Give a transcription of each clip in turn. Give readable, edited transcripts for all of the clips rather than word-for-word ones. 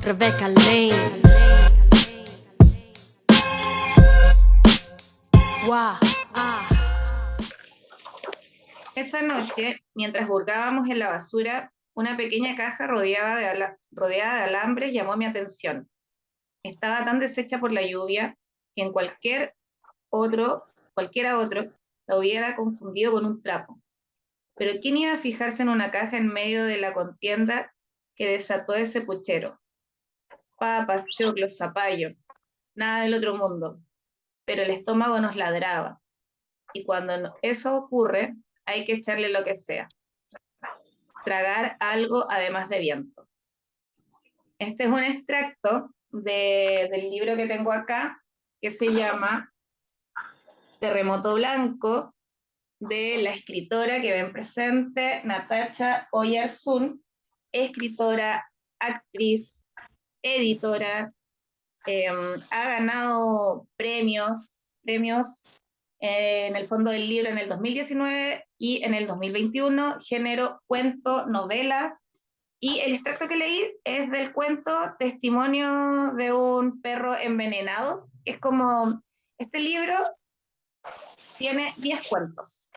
Rebecca Lane. Wow. Esa noche, mientras hurgábamos en la basura, una pequeña caja rodeada de alambres llamó mi atención. Estaba tan deshecha por la lluvia que en cualquiera otro, la hubiera confundido con un trapo. Pero ¿quién iba a fijarse en una caja en medio de la contienda que desató ese puchero? Papas, choclos, zapallo, nada del otro mundo. Pero el estómago nos ladraba. Y cuando eso ocurre, hay que echarle lo que sea. Tragar algo además de viento. Este es un extracto del libro que tengo acá, que se llama Terremoto Blanco, de la escritora que ven presente, Natacha Oyarzún, escritora, actriz, editora, ha ganado premios en el Fondo del Libro en el 2019 y en el 2021, género cuento, novela. Y el extracto que leí es del cuento Testimonio de un perro envenenado. Es como, este libro tiene 10 cuentos.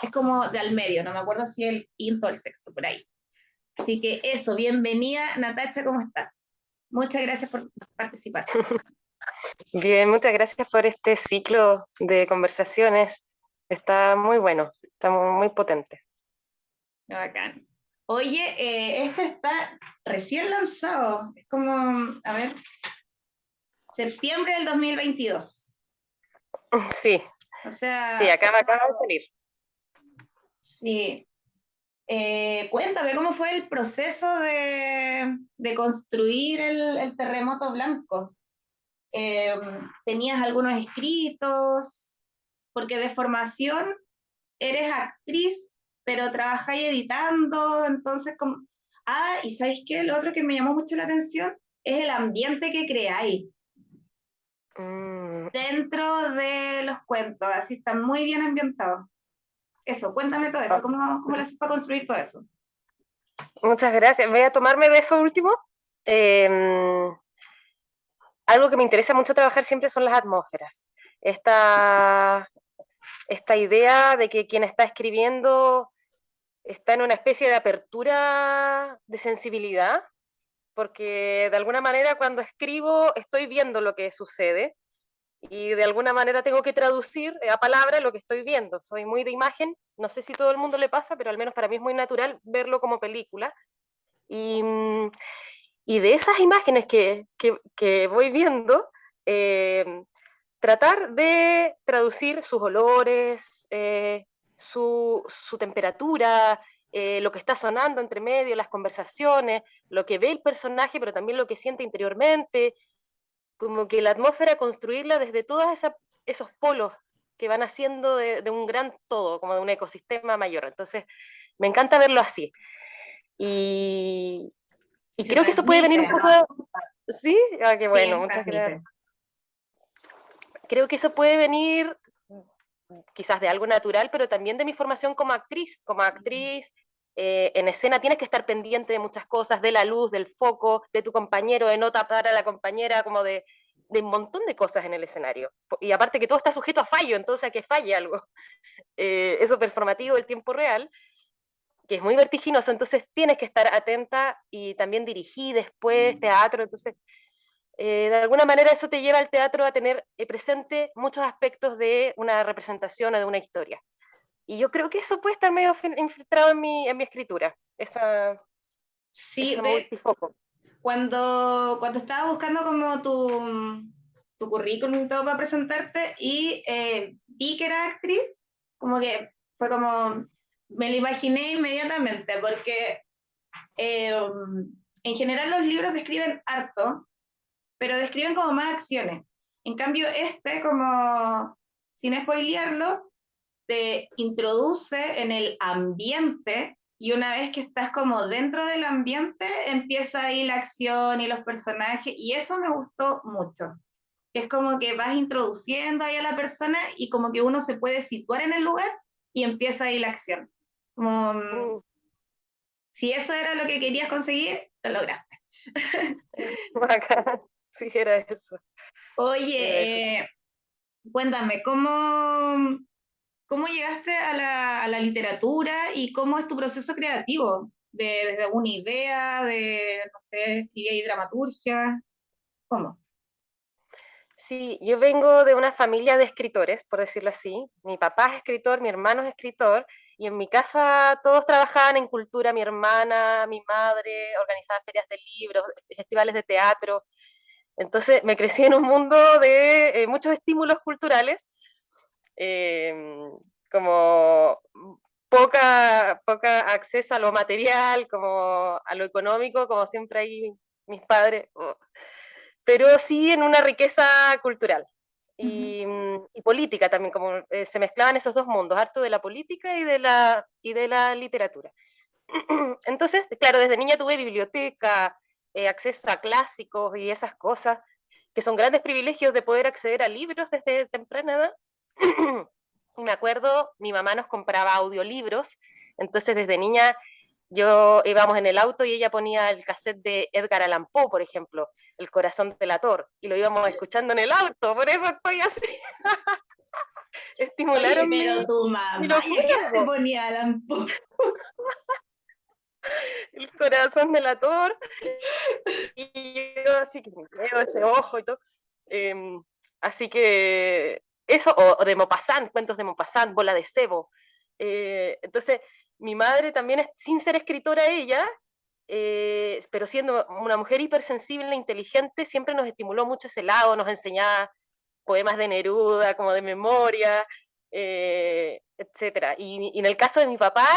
Es como de al medio, no me acuerdo si el quinto o el sexto, por ahí. Así que eso, bienvenida Natacha, ¿cómo estás? Muchas gracias por participar. Bien, muchas gracias por este ciclo de conversaciones. Está muy bueno, está muy potente. Bacán. Oye, este está recién lanzado, es como, a ver, septiembre del 2022. Sí, O sea, sí, acaba de salir. sí. Cuéntame, ¿cómo fue el proceso de construir el terremoto blanco? ¿Tenías algunos escritos? Porque de formación eres actriz, pero trabajáis editando, entonces como... Ah, y ¿sabéis qué? Lo otro que me llamó mucho la atención es el ambiente que creáis dentro de los cuentos, así están muy bien ambientados. Eso, cuéntame todo eso, ¿cómo lo haces para construir todo eso? Muchas gracias. Voy a tomarme de eso último. Algo que me interesa mucho trabajar siempre son las atmósferas. Esta idea de que quien está escribiendo está en una especie de apertura de sensibilidad, porque de alguna manera cuando escribo estoy viendo lo que sucede y de alguna manera tengo que traducir a palabra lo que estoy viendo. Soy muy de imagen, no sé si todo el mundo le pasa, pero al menos para mí es muy natural verlo como película. Y, y de esas imágenes que voy viendo, tratar de traducir sus olores, su temperatura, lo que está sonando entre medio, las conversaciones, lo que ve el personaje, pero también lo que siente interiormente, como que la atmósfera construirla desde todos esos polos que van haciendo de un gran todo, como de un ecosistema mayor. Entonces, me encanta verlo así. Y Se creo que eso puede venir un transmite, poco de... ¿Sí? Ah, qué bueno, sí, muchas gracias. transmite. Creo que eso puede venir quizás de algo natural, pero también de mi formación como actriz. Como actriz, en escena tienes que estar pendiente de muchas cosas, de la luz, del foco, de tu compañero, de no tapar a la compañera, como de un montón de cosas en el escenario. Y aparte que todo está sujeto a fallo, entonces a que falle algo. Eso performativo del tiempo real, que es muy vertiginoso, entonces tienes que estar atenta y también dirigí después teatro, entonces de alguna manera eso te lleva al teatro a tener presente muchos aspectos de una representación o de una historia. Y yo creo que eso puede estar medio infiltrado en mi escritura, Sí, ese multifoco. cuando estaba buscando como tu currículum y todo para presentarte y vi que era actriz, como que fue como, me lo imaginé inmediatamente, porque en general los libros describen harto, pero describen como más acciones. En cambio, este, como sin spoilearlo, te introduce en el ambiente y una vez que estás como dentro del ambiente, empieza ahí la acción y los personajes y eso me gustó mucho. Es como que vas introduciendo ahí a la persona y como que uno se puede situar en el lugar y empieza ahí la acción. Como, Mm. si eso era lo que querías conseguir, lo lograste. Bacán. Sí, era eso. Era eso. Oye, cuéntame, ¿cómo llegaste a la literatura y cómo es tu proceso creativo? Desde una idea, no sé, escribir dramaturgia, ¿cómo? Sí, yo vengo de una familia de escritores, por decirlo así. Mi papá es escritor, mi hermano es escritor, y en mi casa todos trabajaban en cultura. Mi hermana, mi madre, organizaba ferias de libros, festivales de teatro. Entonces me crecí en un mundo de muchos estímulos culturales, eh, como poca acceso a lo material, como a lo económico, como siempre hay mis padres, pero sí en una riqueza cultural Ujú. y política también, como se mezclaban esos dos mundos, harto de la política y de la literatura. Entonces, claro, desde niña tuve biblioteca, acceso a clásicos y esas cosas, que son grandes privilegios de poder acceder a libros desde temprana edad. Y me acuerdo, mi mamá nos compraba audiolibros, entonces desde niña yo íbamos en el auto y ella ponía el cassette de Edgar Allan Poe, por ejemplo, El corazón delator, y lo íbamos escuchando en el auto, por eso estoy así. Oye, Estimularon pero tu mi mamá, ¿y a locura, qué edad te po. ponía Alan Poe? El corazón delator, y yo así que me veo ese ojo y todo. Em, Así que eso, o de Maupassant, cuentos de Maupassant, Bola de Cebo. Entonces, mi madre también, sin ser escritora ella, pero siendo una mujer hipersensible e inteligente, siempre nos estimuló mucho ese lado, nos enseñaba poemas de Neruda, como de memoria, etcétera. Y en el caso de mi papá,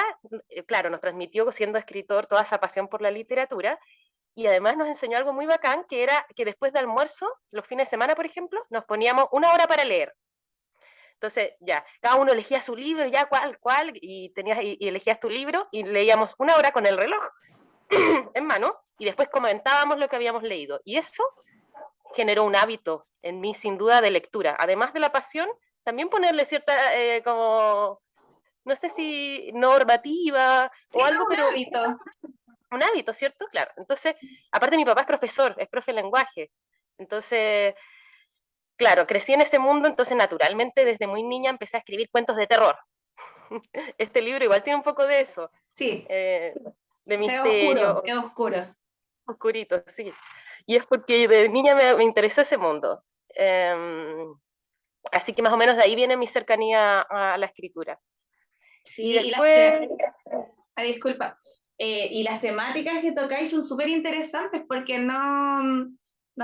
claro, nos transmitió, siendo escritor, toda esa pasión por la literatura, y además nos enseñó algo muy bacán, que era que después de almuerzo, los fines de semana, por ejemplo, nos poníamos una hora para leer. Entonces, ya, cada uno elegía su libro, ya cuál, y elegías tu libro, y leíamos una hora con el reloj en mano, y después comentábamos lo que habíamos leído. Y eso generó un hábito en mí, sin duda, de lectura. Además de la pasión, también ponerle cierta, como, no sé si normativa Sí, o no, algo, un pero hábito. un hábito, ¿cierto? Claro. Entonces, aparte mi papá es profesor, es profe de lenguaje. Entonces, claro, crecí en ese mundo, entonces naturalmente desde muy niña empecé a escribir cuentos de terror. Este libro igual tiene un poco de eso, Sí, eh, de es oscuro, misterio, es oscuro. oscurito, sí. Y es porque de niña me interesó ese mundo. Así que más o menos de ahí viene mi cercanía a la escritura. Y Sí, después, disculpa. Y las temáticas que tocáis son súper interesantes porque no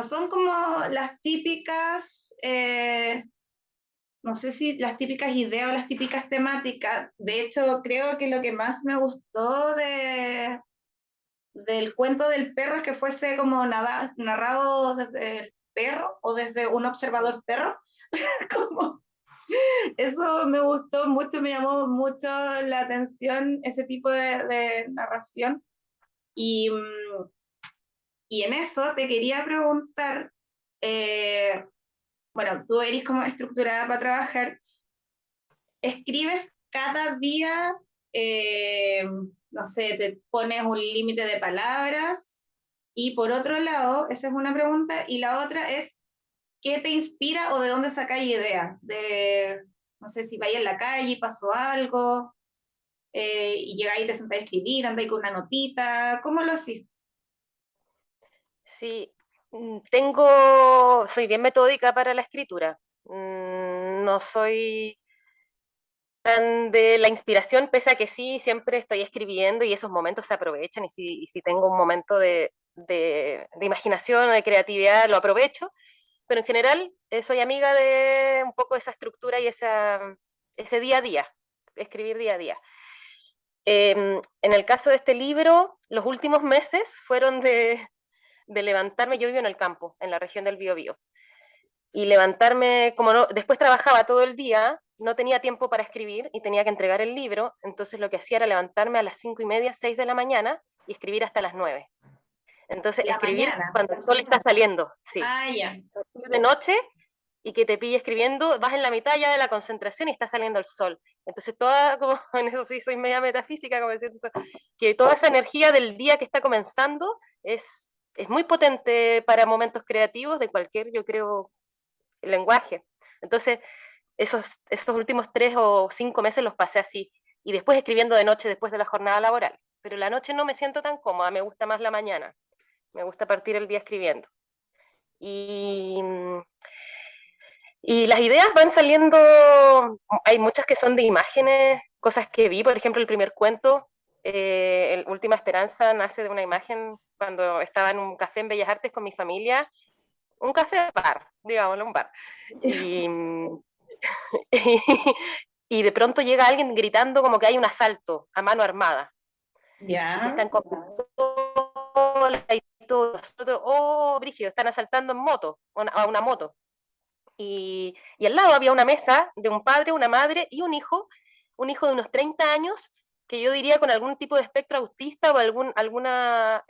son como las típicas, no sé si las típicas ideas o las típicas temáticas. De hecho, creo que lo que más me gustó del cuento del perro es que fuese como narrado desde el perro o desde un observador perro. Como, eso me gustó mucho, me llamó mucho la atención ese tipo de narración. Y, y en eso te quería preguntar, eh, bueno, tú eres como estructurada para trabajar, ¿escribes cada día, eh, no sé, te pones un límite de palabras? Y por otro lado, esa es una pregunta, y la otra es, ¿qué te inspira o de dónde sacáis ideas? No sé, si vais en la calle y pasó algo, y llegáis y te sentáis a escribir, andáis con una notita, ¿cómo lo hacís? sí, soy bien metódica para la escritura. No soy tan de la inspiración, pese a que sí, siempre estoy escribiendo y esos momentos se aprovechan y si tengo un momento de imaginación o de creatividad, lo aprovecho, pero en general soy amiga de un poco esa estructura y ese día a día, escribir día a día. En el caso de este libro, los últimos meses fueron de levantarme, yo vivo en el campo, en la región del Biobío, y levantarme, como no, después trabajaba todo el día, no tenía tiempo para escribir y tenía que entregar el libro, entonces lo que hacía era levantarme a las 5:30, 6 de la mañana y escribir hasta las 9. Entonces, La escribir mañana. cuando el sol está saliendo, sí. Ah, ya. De noche y que te pille escribiendo, vas en la mitad ya de la concentración y está saliendo el sol. Entonces, toda, como en eso sí soy media metafísica, como siento, que toda esa energía del día que está comenzando es es muy potente para momentos creativos de cualquier, yo creo, lenguaje. Entonces, esos últimos 3 o 5 meses los pasé así, y después escribiendo de noche después de la jornada laboral. Pero la noche no me siento tan cómoda, me gusta más la mañana, me gusta partir el día escribiendo. Y, y las ideas van saliendo, hay muchas que son de imágenes, cosas que vi, por ejemplo, el primer cuento, Última Esperanza, nace de una imagen cuando estaba en un café en Bellas Artes con mi familia, un café bar, digámoslo, un bar. Y, y de pronto llega alguien gritando como que hay un asalto a mano armada y que Ya. están con pistola y todo. Nosotros, oh, brígido, están asaltando en moto, a una moto. Y al lado había una mesa de un padre, una madre y un hijo de unos 30 años, que yo diría con algún tipo de espectro autista o alguna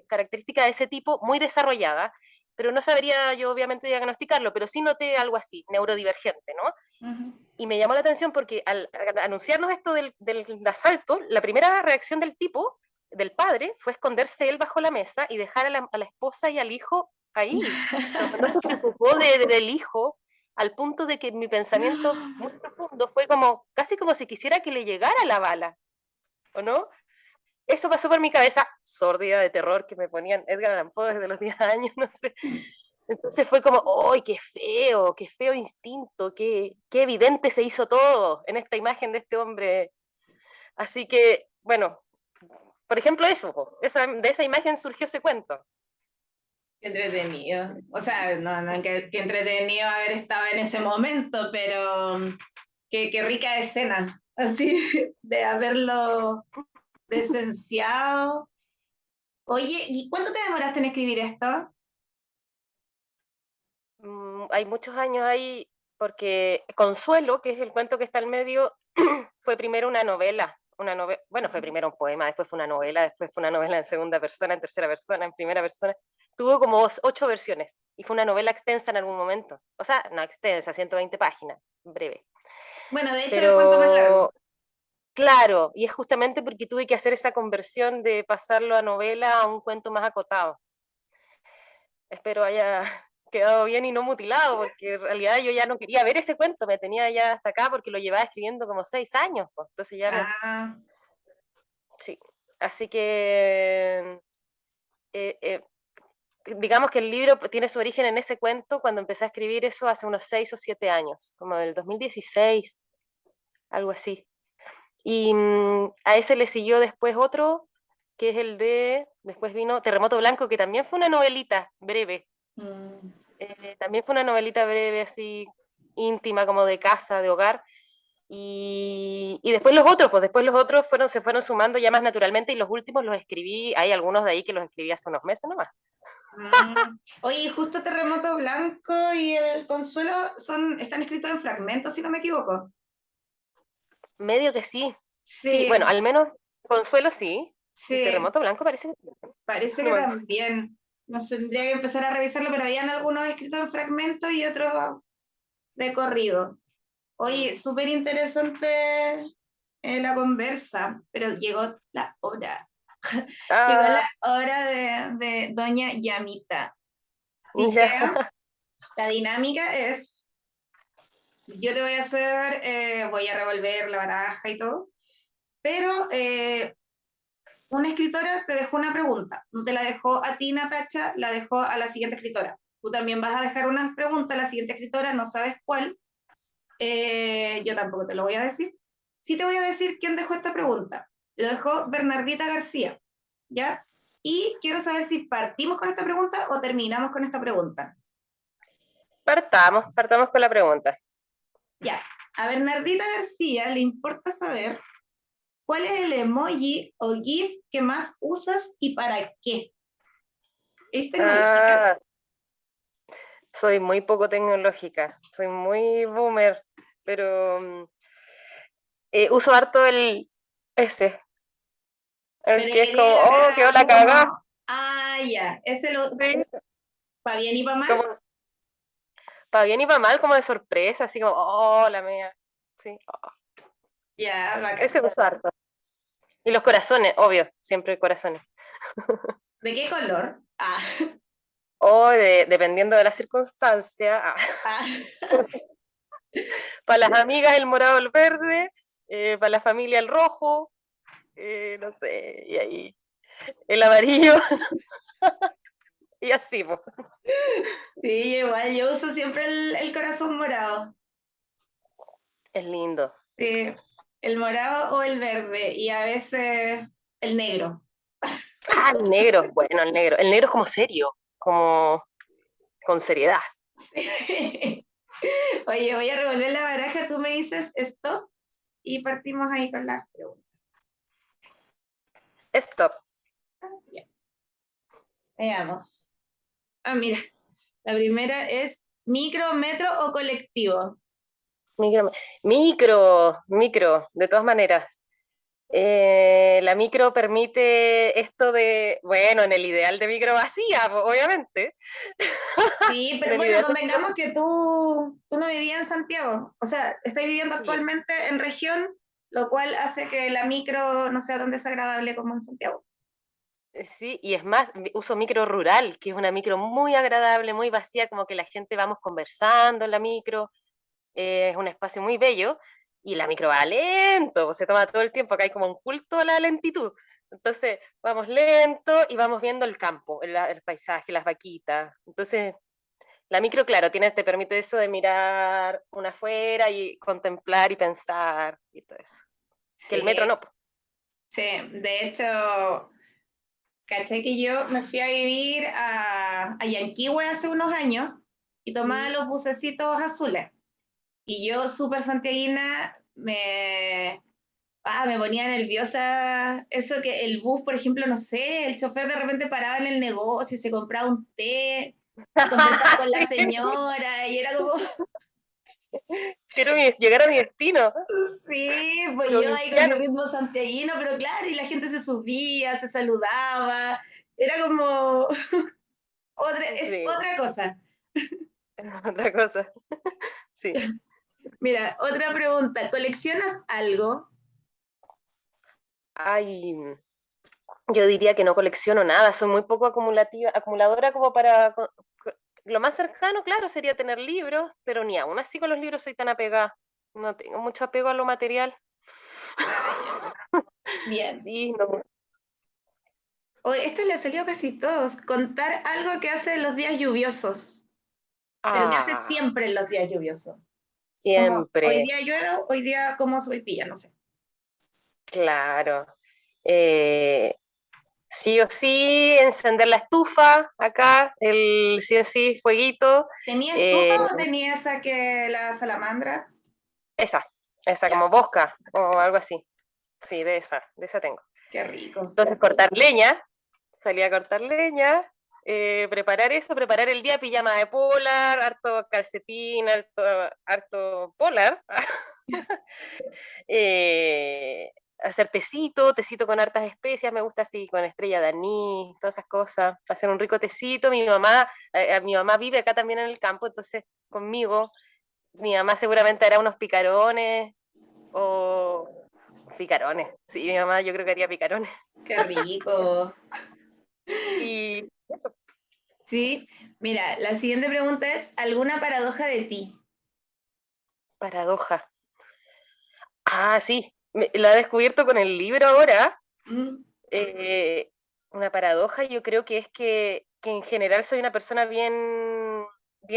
característica de ese tipo muy desarrollada, pero no sabría yo obviamente diagnosticarlo, pero sí noté algo así, neurodivergente, ¿no? Ujú. Y me llamó la atención porque al anunciarnos esto del asalto, la primera reacción del tipo, del padre, fue esconderse él bajo la mesa y dejar a la esposa y al hijo ahí. No se preocupó del hijo, al punto de que mi pensamiento muy profundo fue como, casi como si quisiera que le llegara la bala, ¿o no? Eso pasó por mi cabeza, sórdida de terror que me ponían Edgar Allan Poe desde los 10 años, no sé. Entonces fue como, ¡ay, qué feo instinto, qué evidente se hizo todo en esta imagen de este hombre! Así que, bueno, por ejemplo eso, de esa imagen surgió ese cuento. Qué entretenido. O sea, no, qué entretenido haber estado en ese momento, pero qué rica escena, así, de haberlo presenciado. Oye, ¿y cuánto te demoraste en escribir esto? Hay muchos años ahí, porque Consuelo, que es el cuento que está al medio, fue primero bueno, fue primero un poema, después fue una novela, después fue una novela en segunda persona, en tercera persona, en primera persona. Tuvo como 8 versiones y fue una novela extensa en algún momento. O sea, no extensa, 120 páginas, breve. Bueno, de hecho, el cuento más largo. Pero claro, y es justamente porque tuve que hacer esa conversión de pasarlo a novela a un cuento más acotado. Espero haya quedado bien y no mutilado, porque en realidad yo ya no quería ver ese cuento, me tenía ya hasta acá porque lo llevaba escribiendo como 6 años, pues. Entonces ya Ah, sí. Así que eh, eh, digamos que el libro tiene su origen en ese cuento cuando empecé a escribir eso hace unos 6 o 7 años, como del 2016, algo así. Y a ese le siguió después otro, que es después vino Terremoto Blanco, que también fue una novelita breve. mm. También fue una novelita breve, así íntima, como de casa, de hogar. Y después los otros, pues después los otros se fueron sumando ya más naturalmente y los últimos los escribí, hay algunos de ahí que los escribí hace unos meses nomás. Oye, justo Terremoto Blanco y el Consuelo están escritos en fragmentos, si no me equivoco. Medio que sí. Sí, bueno, Sí, al menos Consuelo sí. Y sí, Terremoto Blanco parece que parece no que me acuerdo. también. Nos tendría que empezar a revisarlo, pero habían algunos escritos en fragmentos y otros de corrido. Oye, súper interesante la conversa, pero llegó la hora. Llegó la Ah, hora de Doña Yamita. Así que ya. la dinámica es, yo te voy a hacer, voy a revolver la baraja y todo, pero una escritora te dejó una pregunta, no te la dejó a ti, Natacha, la dejó a la siguiente escritora. Tú también vas a dejar una pregunta a la siguiente escritora, no sabes cuál, yo tampoco te lo voy a decir. Sí te voy a decir quién dejó esta pregunta. Lo dejó Bernardita García, ¿ya? Y quiero saber si partimos con esta pregunta o terminamos con esta pregunta. Partamos con la pregunta. Ya, a Bernardita García le importa saber cuál es el emoji o GIF que más usas y para qué. ¿Es tecnológica? Ah, soy muy poco tecnológica, soy muy boomer, pero uso harto ese, el Pero que es como, quería oh, quedó la así como, cagada. ya, ese lo, Sí, para bien y para mal. como para bien y para mal, como de sorpresa, así como, oh, la mía. Sí, oh. Ya, bacán. Ese uso harto. Y los corazones, obvio, siempre corazones. ¿De qué color? O dependiendo de la circunstancia, Ah, para las amigas el morado o el verde, para la familia el rojo, no sé, y ahí el amarillo, y así, pues. sí, igual, yo uso siempre el corazón morado. Es lindo. Sí, el morado o el verde y a veces el negro. Ah, el negro, bueno, el negro. El negro es como serio, como con seriedad. Sí. Oye, voy a revolver la baraja, tú me dices esto y partimos ahí con las preguntas. Stop. Ya, veamos. Mira, la primera es micro, metro o colectivo. Micro, micro, de todas maneras. La micro permite esto de, bueno, en el ideal de micro vacía, obviamente. Sí, En pero el bueno, ideal de micro convengamos que tú no vivías en Santiago, o sea, estás viviendo vacía. actualmente en región, lo cual hace que la micro no sea tan desagradable como en Santiago. Sí, y es más, uso micro rural, que es una micro muy agradable, muy vacía, como que la gente vamos conversando en la micro, es un espacio muy bello, y la micro va lento, pues, se toma todo el tiempo, acá hay como un culto a la lentitud. Entonces, vamos lento y vamos viendo el campo, el paisaje, las vaquitas. Entonces, la micro, claro, te permite eso de mirar una afuera y contemplar y pensar y todo eso. Que el metro Sí, no, pues. sí, de hecho, caché que yo me fui a vivir a Yanquihue hace unos años y tomaba Mm. los bucecitos azules. Y yo, súper santiaguina, me ponía nerviosa eso que el bus, por ejemplo, no sé, el chofer de repente paraba en el negocio y se compraba un té y conversaba con la Sí, señora y era como, quiero llegar a mi destino. sí, pues yo ahí con mi Provinciano. ritmo santiaguino, pero claro, y la gente se subía, se saludaba, era como es Sí, otra cosa. otra cosa. Sí. Mira, otra pregunta, ¿coleccionas algo? Ay, yo diría que no colecciono nada, soy muy poco acumuladora como para... Lo más cercano, claro, sería tener libros, pero ni aún así con los libros soy tan apegada. No tengo mucho apego a lo material. Ah, ya. Bien. Sí, no. O esto le salió a casi todos. Contar algo que hace en los días lluviosos, pero que hace Ah, siempre en los días lluviosos. Como hoy siempre, día llueve, hoy día como sopaipilla, no sé. claro. Eh, sí o sí, encender la estufa acá, el sí o sí, fueguito. ¿Tenía estufa eh, o tenía esa que la salamandra? esa, esa Ya, como bosca o algo así. Sí, de esa tengo. qué rico. Entonces, cortar leña, salí a cortar leña, preparar eso, preparar el día, pijama de polar, harto calcetín, harto polar. Hacer tecito, tecito con hartas especias, me gusta así, con estrella de anís, todas esas cosas, hacer un rico tecito. Mi mamá vive acá también en el campo, entonces conmigo, mi mamá seguramente hará unos picarones o picarones, sí, mi mamá yo creo que haría picarones. Qué rico. Y eso, Sí, mira, la siguiente pregunta es, ¿alguna paradoja de ti? paradoja. Ah, sí, la he descubierto con el libro ahora. Mm, eh, una paradoja, yo creo que es que en general soy una persona bien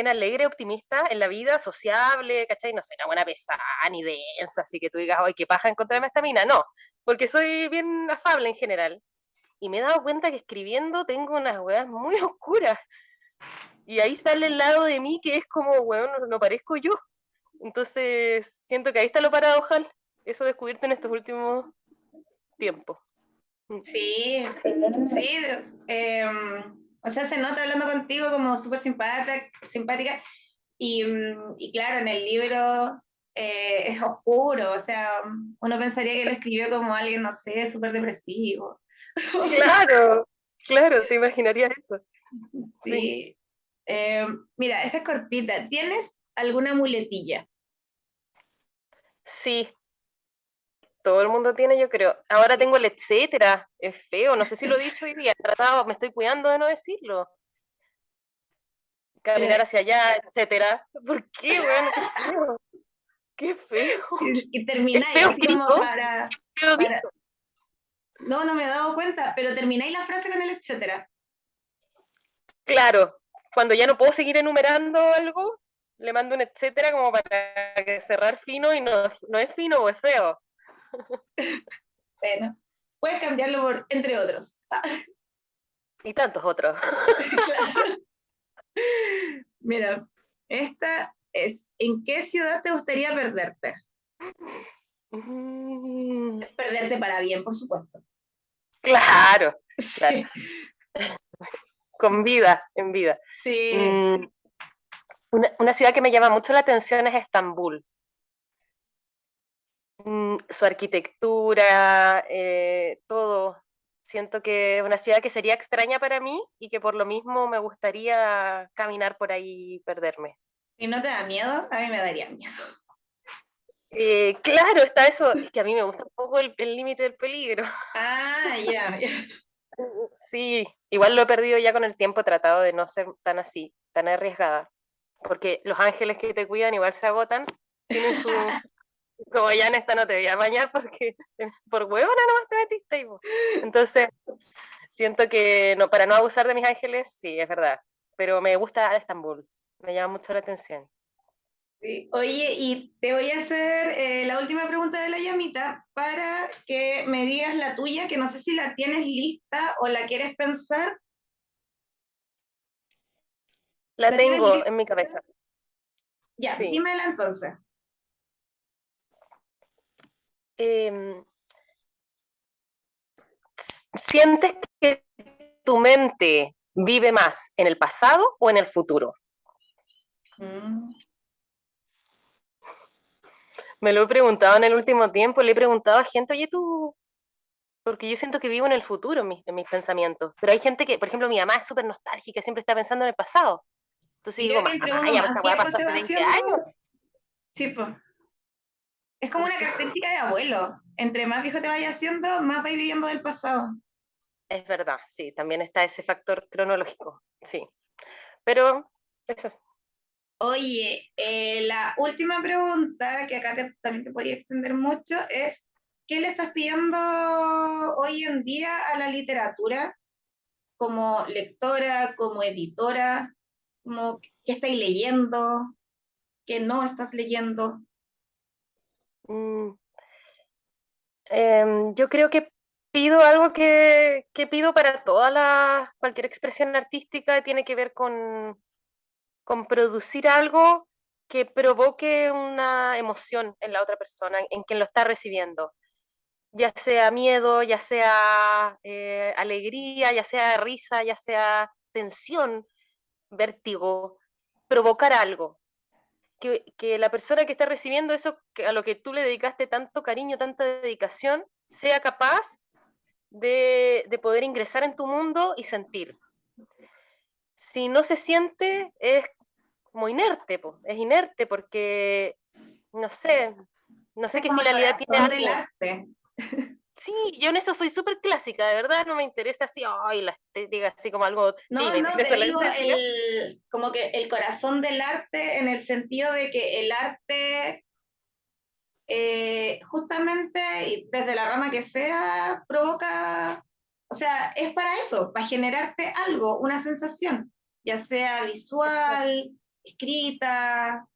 alegre, optimista en la vida, sociable, ¿cachai? No soy una buena pesada ni densa, así que tú digas, ¡ay, qué paja encontrarme a esta mina! No, porque soy bien afable en general. Y me he dado cuenta que escribiendo tengo unas weas muy oscuras. Y ahí sale el lado de mí que es como, weón, no parezco yo. Entonces, siento que ahí está lo paradojal. Eso descubierto en estos últimos tiempos. Mm. sí, sí. O sea, se nota hablando contigo como súper simpática. Y claro, en el libro es oscuro, o sea, uno pensaría que lo escribió como alguien, no sé, súper depresivo. Claro, claro, te imaginarías eso. Sí. Sí. Eh, Mira, esta es cortita. ¿Tienes alguna muletilla? Sí, todo el mundo tiene, yo creo. Ahora tengo el etcétera, es feo, no sé si lo he dicho hoy día, he tratado, me estoy cuidando de no decirlo. Caminar Eh, hacia allá, etcétera. ¿Por qué, weón? Qué feo. Qué feo. y Es termináis feo así como escrito, feo para... dicho. No, no me he dado cuenta, pero termináis la frase con el etcétera. Claro, cuando ya no puedo seguir enumerando algo, le mando un etcétera como para que cerrar fino y no es fino o es feo. Bueno, puedes cambiarlo por entre otros. Y tantos otros. Claro. Mira, esta es, ¿en qué ciudad te gustaría perderte? Mm, Perderte para bien, por supuesto. claro, claro. Sí, Con vida, en vida. sí. Mm, una ciudad que me llama mucho la atención es Estambul. Su arquitectura, todo. Siento que es una ciudad que sería extraña para mí y que por lo mismo me gustaría caminar por ahí y perderme. ¿Y no te da miedo? A mí me daría miedo. Claro, está eso. Es que a mí me gusta un poco el límite del peligro. Ah, ya, ya. Sí, igual lo he perdido ya con el tiempo, he tratado de no ser tan así, tan arriesgada. Porque los ángeles que te cuidan igual se agotan, tienen su, como ya en esta no te voy a bañar porque por huevona nomás te metiste ahí, po. Entonces, siento que no, para no abusar de mis ángeles, sí, es verdad. Pero me gusta Estambul, me llama mucho la atención. Sí. Oye, y te voy a hacer la última pregunta de la llamita para que me digas la tuya, que no sé si la tienes lista o la quieres pensar. La ¿La tienes tengo lista? en mi cabeza, Ya, sí. dímela entonces. Em, ¿Sientes que tu mente vive más en el pasado o en el futuro? Mm. Me lo he preguntado en el último tiempo, le he preguntado a gente, oye, tú, porque yo siento que vivo en el futuro en mis pensamientos, pero hay gente que, por ejemplo, mi mamá es súper nostálgica, siempre está pensando en el pasado. Entonces Y digo, creo que mamá, entre uno ya pues, más esa weá viejo pasó se hace va 20 haciendo, años. sí, pues. Es como una Porque característica de abuelo. Entre más viejo te vayas haciendo, más vais viviendo del pasado. es verdad, sí, también está ese factor cronológico, sí. Pero eso, Oye, la última pregunta, que acá también te podría extender mucho, es, ¿qué le estás pidiendo hoy en día a la literatura como lectora, como editora? Como, ¿qué estáis leyendo? ¿Qué no estás leyendo? mm, yo creo que pido algo que pido para cualquier expresión artística, tiene que ver con producir algo que provoque una emoción en la otra persona, en quien lo está recibiendo, ya sea miedo, ya sea alegría, ya sea risa, ya sea tensión, vértigo, provocar algo. Que la persona que está recibiendo eso, a lo que tú le dedicaste tanto cariño, tanta dedicación, sea capaz de poder ingresar en tu mundo y sentir. Si no se siente, es como inerte, po. Es inerte porque no sé, no sé Ese es qué como el finalidad tiene corazón del algo. arte. Sí, yo en eso soy súper clásica, de verdad no me interesa así, ay, la estética, así como algo, sí, No, me no, te interesa la digo estética. como que el corazón del arte en el sentido de que el arte justamente y desde la rama que sea provoca, o sea, es para eso, para generarte algo, una sensación, ya sea visual, escrita,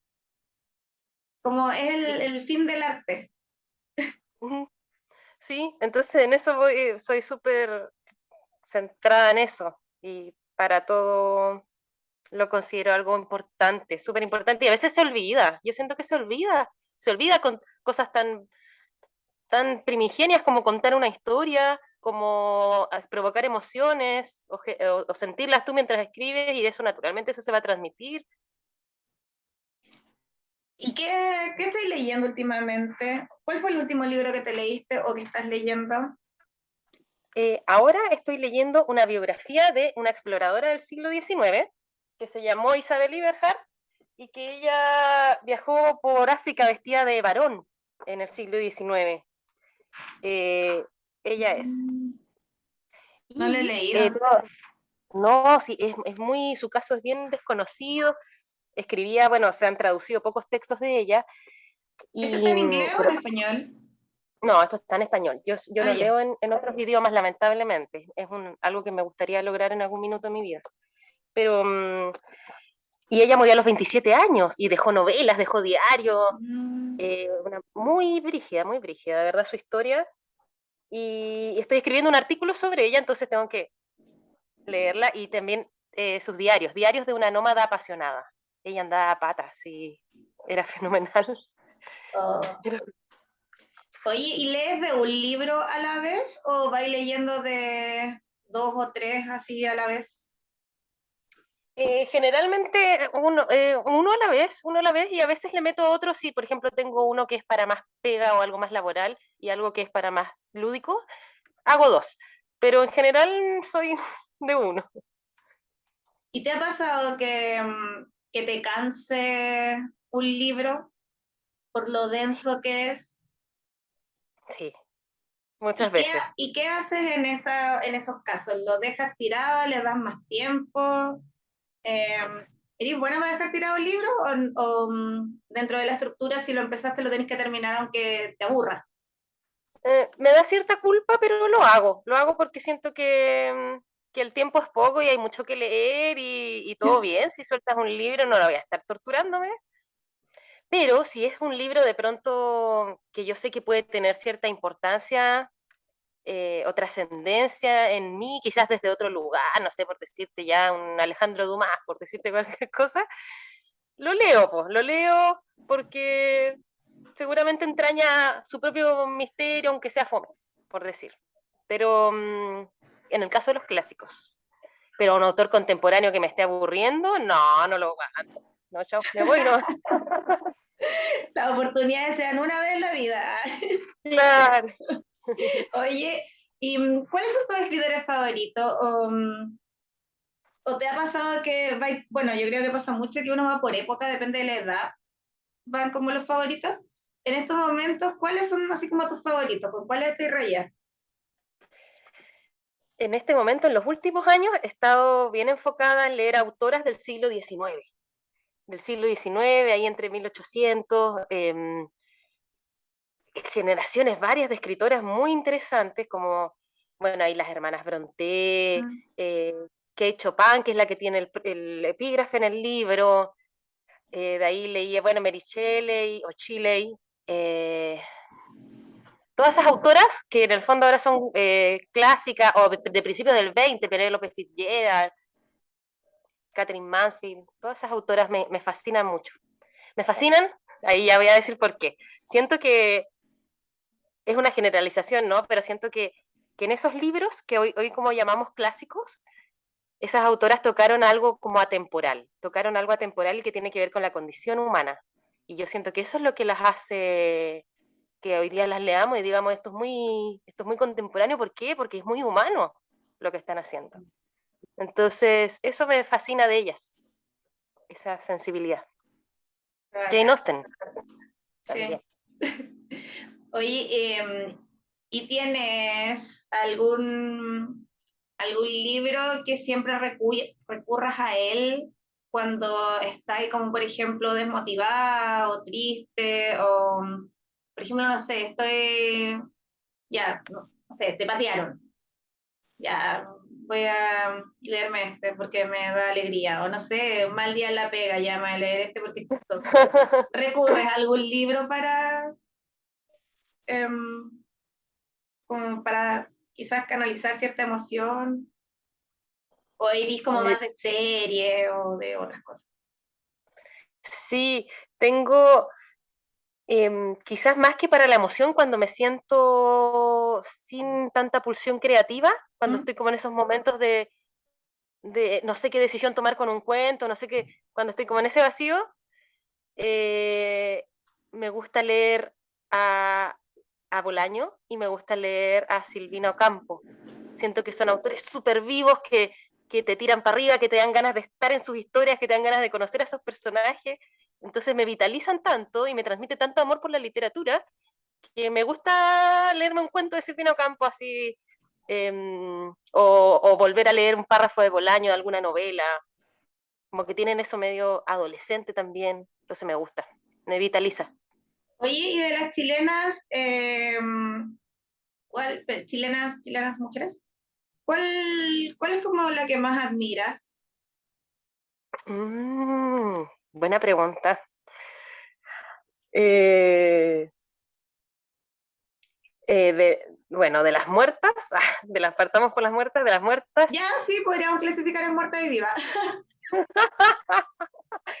como es Sí, el fin del arte. ujú, sí, entonces en eso voy, soy súper centrada en eso y para todo lo considero algo importante, súper importante y a veces se olvida, yo siento que se olvida con cosas tan primigenias como contar una historia, como provocar emociones o sentirlas tú mientras escribes y de eso naturalmente eso se va a transmitir. ¿Y qué estás leyendo últimamente? ¿Cuál fue el último libro que te leíste o que estás leyendo? Ahora estoy leyendo una biografía de una exploradora del siglo XIX que se llamó Isabel Eberhard y que ella viajó por África vestida de varón en el siglo XIX. eh, ella es. Mm, no lo he Y leído. no, sí, es muy, su caso es bien desconocido. Escribía, bueno, se han traducido pocos textos de ella. ¿Ese está Y, en inglés o en español? no, esto está en español. Yo Ah, no ya. leo en otros idiomas, lamentablemente. Es algo que me gustaría lograr en algún minuto de mi vida. Pero, y ella murió a los 27 años y dejó novelas, dejó diarios, Mm. muy brígida, de verdad, su historia. Y estoy escribiendo un artículo sobre ella, entonces tengo que leerla y también sus diarios, diarios de una nómada apasionada. Ella andaba a patas y era fenomenal. Oh. Era Oye, ¿y lees de un libro a la vez o vais leyendo de dos o tres así a la vez? Generalmente uno a la vez y a veces le meto otro si, por ejemplo, tengo uno que es para más pega o algo más laboral y algo que es para más lúdico, hago dos, pero en general soy de uno. ¿Y te ha pasado que te canse un libro por lo Sí, denso que es? sí, muchas veces. Y qué haces en esos casos? ¿Lo dejas tirado? ¿Le das más tiempo? ¿Eres buena para dejar tirado el libro dentro de la estructura si lo empezaste lo tenés que terminar aunque te aburra? Me da cierta culpa, pero lo hago porque siento que el tiempo es poco y hay mucho que leer y todo bien, si sueltas un libro no lo voy a estar torturándome. Pero si es un libro de pronto que yo sé que puede tener cierta importancia o trascendencia en mí, quizás desde otro lugar, no sé, por decirte ya un Alejandro Dumas, por decirte cualquier cosa, lo leo, pues, lo leo porque seguramente entraña su propio misterio, aunque sea fome, por decir. Pero en el caso de los clásicos, pero un autor contemporáneo que me esté aburriendo, no, no lo aguanto. No, chao, me voy, no. Las oportunidades se dan una vez en la vida. Claro. Oye, ¿y cuáles son tus escritores favoritos? ¿O te ha pasado que, bueno, yo creo que pasa mucho que uno va por época, depende de la edad, van como los favoritos? En estos momentos, ¿cuáles son así como tus favoritos? ¿Con cuáles te rayas? En este momento, en los últimos años, he estado bien enfocada en leer autoras del siglo XIX, ahí entre 1800, generaciones varias de escritoras muy interesantes, como, bueno, ahí las hermanas Brontë, Mm. Kate Chopin, que es la que tiene el epígrafe en el libro, de ahí leía, bueno, Mary Shelley o Shelley, todas esas autoras que en el fondo ahora son clásicas o de principios del 20, Penélope Fitzgerald, Catherine Mansfield, todas esas autoras me fascinan mucho. Me fascinan, ahí ya voy a decir por qué. Siento que es una generalización, ¿no? Pero siento que en esos libros que hoy como llamamos clásicos, esas autoras tocaron algo como atemporal, tocaron algo atemporal y que tiene que ver con la condición humana. Y yo siento que eso es lo que las hace que hoy día las leamos y digamos, esto es muy contemporáneo. ¿Por qué? Porque es muy humano lo que están haciendo. Entonces, eso me fascina de ellas, esa sensibilidad. Jane Acá, Austen sí. también. Oye, ¿y tienes algún libro que siempre recurras a él cuando estás como, por ejemplo, desmotivada o triste? O, por ejemplo, no sé, ya, no sé, te patearon. Ya, voy a leerme este porque me da alegría. O no sé, un mal día en la pega, ya me voy a leer este porque es chistoso. ¿Recurres a algún libro em, como para quizás canalizar cierta emoción? ¿O irís como más de serie o de otras cosas? Sí, tengo quizás más que para la emoción cuando me siento sin tanta pulsión creativa, cuando ¿Mm? estoy como en esos momentos de no sé qué decisión tomar con un cuento, no sé qué, cuando estoy como en ese vacío, eh, me gusta leer a, a Bolaño y me gusta leer a Silvina Ocampo. Siento que son autores súper vivos que te tiran para arriba, que te dan ganas de estar en sus historias, que te dan ganas de conocer a esos personajes. Entonces me vitalizan tanto y me transmite tanto amor por la literatura que me gusta leerme un cuento de Silvina Ocampo así, o volver a leer un párrafo de Bolaño de alguna novela, como que tienen eso medio adolescente también, entonces me gusta, me vitaliza. Oye, y de las chilenas, chilenas mujeres, ¿cuál, cuál es como la que más admiras? Buena pregunta. Eh, bueno, de las muertas, partamos por las muertas, de las muertas Ya, sí, podríamos clasificar en muerta y viva.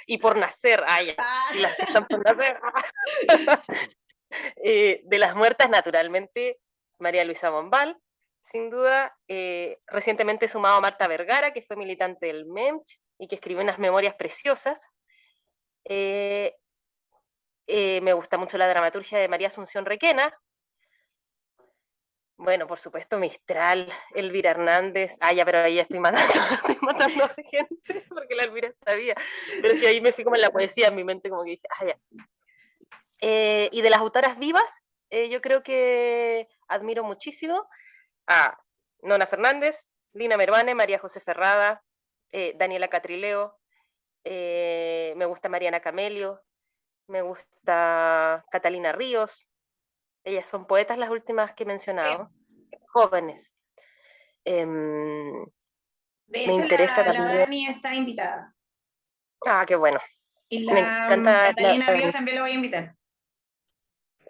y por nacer, ya, Ah, y las que están por nacer. De las muertas, naturalmente, María Luisa Bombal, sin duda. Recientemente sumado a Marta Vergara, que fue militante del MEMCH y que escribió unas memorias preciosas. Eh, Me gusta mucho la dramaturgia de María Asunción Requena. Bueno, por supuesto, Mistral, Elvira Hernández. Ya, pero ahí estoy matando, estoy matando a gente, porque la Elvira está viva. Pero es que ahí me fui como en la poesía, en mi mente, como que dije, ya. Y de las autoras vivas, yo creo que admiro muchísimo a Nona Fernández, Lina Merbane, María José Ferrada, Daniela Catrileo, me gusta Mariana Camelio, me gusta Catalina Ríos. Ellas son poetas las últimas que he mencionado, jóvenes. Em, de Me hecho, interesa la también. Dani está invitada. Qué bueno. Y Me la encanta Catalina Ríos también la voy a invitar.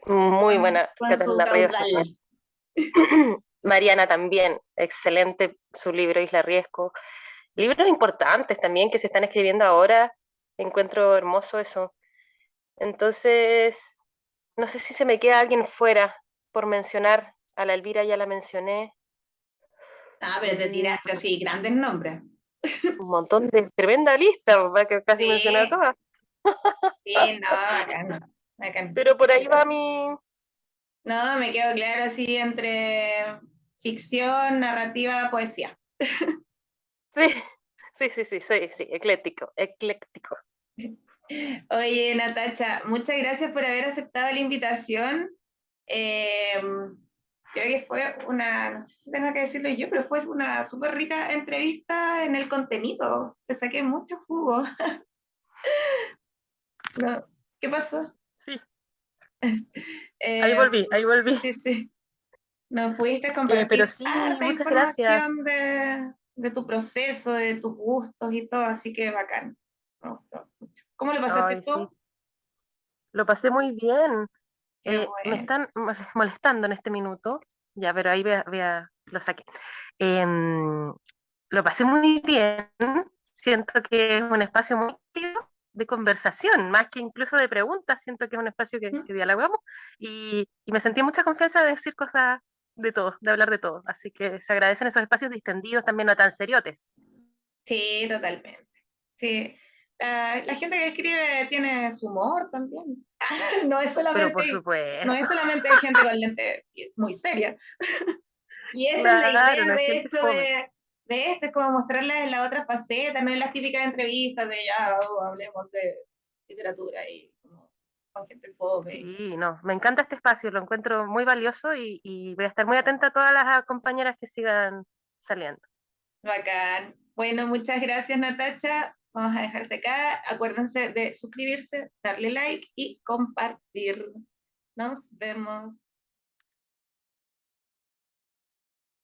muy buena Con su Catalina Ríos también. caudal. Mariana también, excelente su libro Isla Riesgo. Libros importantes también que se están escribiendo ahora. Encuentro hermoso eso. Entonces, no sé si se me queda alguien fuera por mencionar. A la Elvira ya la mencioné. Pero te Mm, tiraste así, grandes nombres. Un montón de tremenda lista, que casi mencioné a Sí, todas. sí, no, bacán, bacán. Pero por ahí va mi. No, me quedo claro así entre ficción, narrativa, poesía. Sí, sí, ecléctico, ecléctico. Oye, Natacha, muchas gracias por haber aceptado la invitación. Eh, Creo que fue una, no sé si tengo que decirlo yo, pero fue una súper rica entrevista en el contenido. Te saqué mucho jugo. No, ¿qué pasó? Sí, ahí Eh, volví, ahí volví. sí, sí. Nos pudiste Pero compartir sí, harta muchas gracias. información de tu proceso, de tus gustos y todo, así que bacán. Me gustó mucho. ¿Cómo lo pasaste Ay, tú? sí, lo pasé muy bien. Qué Me bueno. están molestando en este minuto. Ya, pero ahí lo saqué. Em, lo pasé muy bien. Siento que es un espacio muy activo de conversación, más que incluso de preguntas. Siento que es un espacio que dialogamos y me sentí mucha confianza de decir cosas de todo, de hablar de todo. Así que se agradecen esos espacios distendidos, también no tan seriotes. Sí, totalmente. Sí. La gente que escribe tiene su humor también. No es Pero por solamente, no supuesto, es solamente gente con lente muy seria. Y esa es la claro, idea, no hay de gente hecho, fome. de esto, es como mostrarles en la otra faceta, no en las típicas entrevistas de ya, hablemos de literatura y como con gente fome. Sí, no, me encanta este espacio, lo encuentro muy valioso y voy a estar muy atenta a todas las compañeras que sigan saliendo. Bacán. Bueno, muchas gracias, Natacha. Vamos a dejarte acá. Acuérdense de suscribirse, darle like y compartir. Nos vemos.